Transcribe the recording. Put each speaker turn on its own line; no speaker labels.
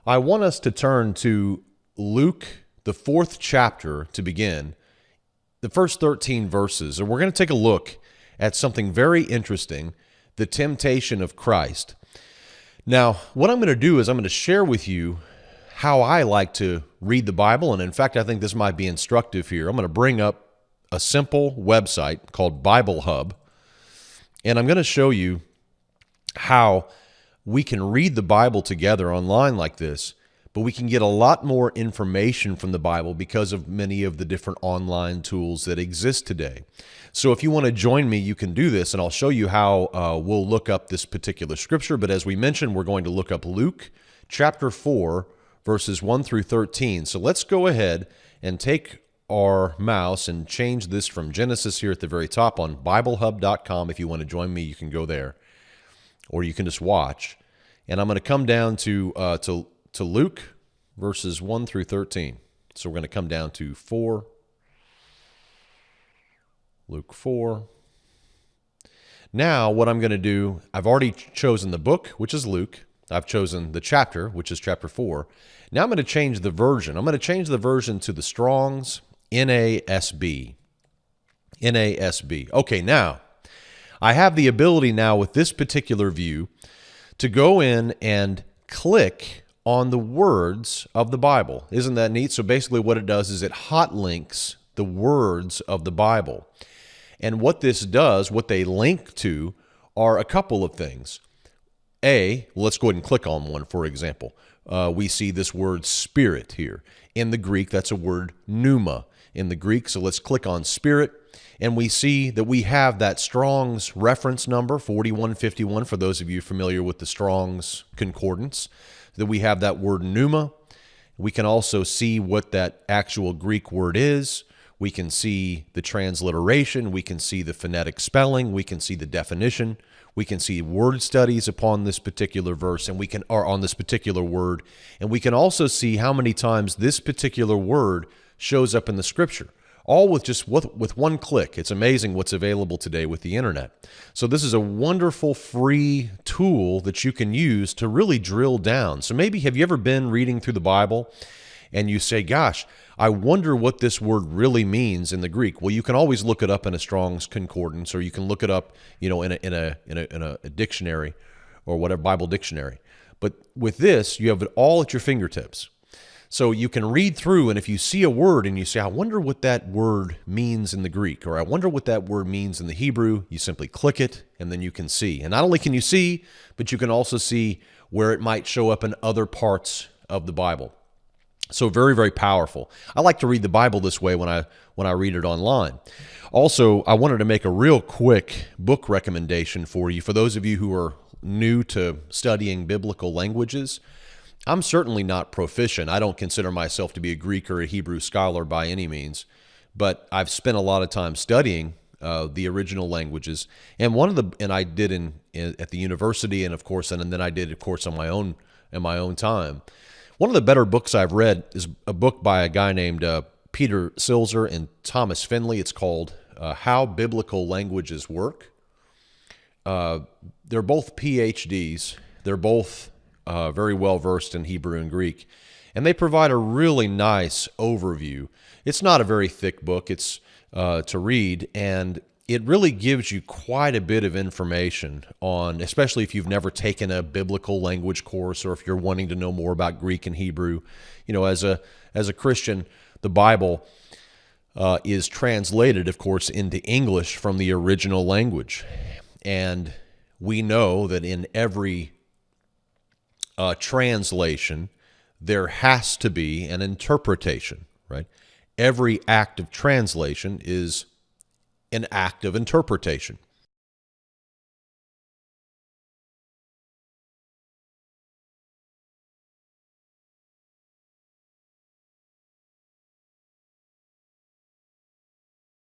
I want us to turn to Luke, the 4th chapter, to begin, the first 13 verses. And we're going to take a look at something very interesting, the temptation of Christ. Now, what I'm going to do is I'm going to share with you how I like to read the Bible. And in fact, I think this might be instructive here. I'm going to bring up a simple website called Biblehub, and I'm going to show you how we can read the Bible together online like this, but we can get a lot more information from the Bible because of many of the different online tools that exist today. So if you want to join me, you can do this, and I'll show you how we'll look up this particular scripture. But as we mentioned, we're going to look up Luke chapter 4, verses 1 through 13. So let's go ahead and take our mouse and change this from Genesis here at the very top on Biblehub.com. If you want to join me, you can go there, or you can just watch. And I'm going to come down to Luke, verses 1 through 13. So we're going to come down to 4, Luke 4. Now, what I'm going to do, I've already chosen the book, which is Luke. I've chosen the chapter, which is chapter 4. Now I'm going to change the version. I'm going to change the version to the Strong's NASB. NASB. Okay, now, I have the ability now with this particular view to go in and click on the words of the Bible. Isn't that neat? So basically what it does is it hot links the words of the Bible. And what this does, what they link to, are a couple of things. Let's go ahead and click on one, for example. We see this word spirit here. In the Greek, that's a word pneuma in the Greek. So let's click on spirit, and we see that we have that Strong's reference number, 4151, for those of you familiar with the Strong's Concordance, that we have that word pneuma. We can also see what that actual Greek word is. We can see the transliteration. We can see the phonetic spelling. We can see the definition. We can see word studies upon this particular verse, or on this particular word. And we can also see how many times this particular word shows up in the scripture, all with one click. It's amazing what's available today with the internet. So this is a wonderful free tool that you can use to really drill down. So maybe, have you ever been reading through the Bible and you say, gosh, I wonder what this word really means in the Greek? Well, you can always look it up in a Strong's Concordance, or you can look it up, in a dictionary, or whatever, Bible dictionary. But with this, you have it all at your fingertips. So you can read through, and if you see a word and you say, I wonder what that word means in the Greek, or I wonder what that word means in the Hebrew, you simply click it, and then you can see. And not only can you see, but you can also see where it might show up in other parts of the Bible. So very, very powerful. I like to read the Bible this way when I read it online. Also, I wanted to make a real quick book recommendation for you. For those of you who are new to studying biblical languages, I'm certainly not proficient. I don't consider myself to be a Greek or a Hebrew scholar by any means, but I've spent a lot of time studying the original languages. And I did at the university, and of course, and then I did, of course, in my own time. One of the better books I've read is a book by a guy named Peter Silzer and Thomas Finley. It's called How Biblical Languages Work. They're both PhDs. They're both very well versed in Hebrew and Greek, and they provide a really nice overview. It's not a very thick book. It's to read, and it really gives you quite a bit of information on, especially if you've never taken a biblical language course, or if you're wanting to know more about Greek and Hebrew. As a Christian, the Bible is translated, of course, into English from the original language. And we know that in every translation, there has to be an interpretation, right? Every act of translation is an act of interpretation.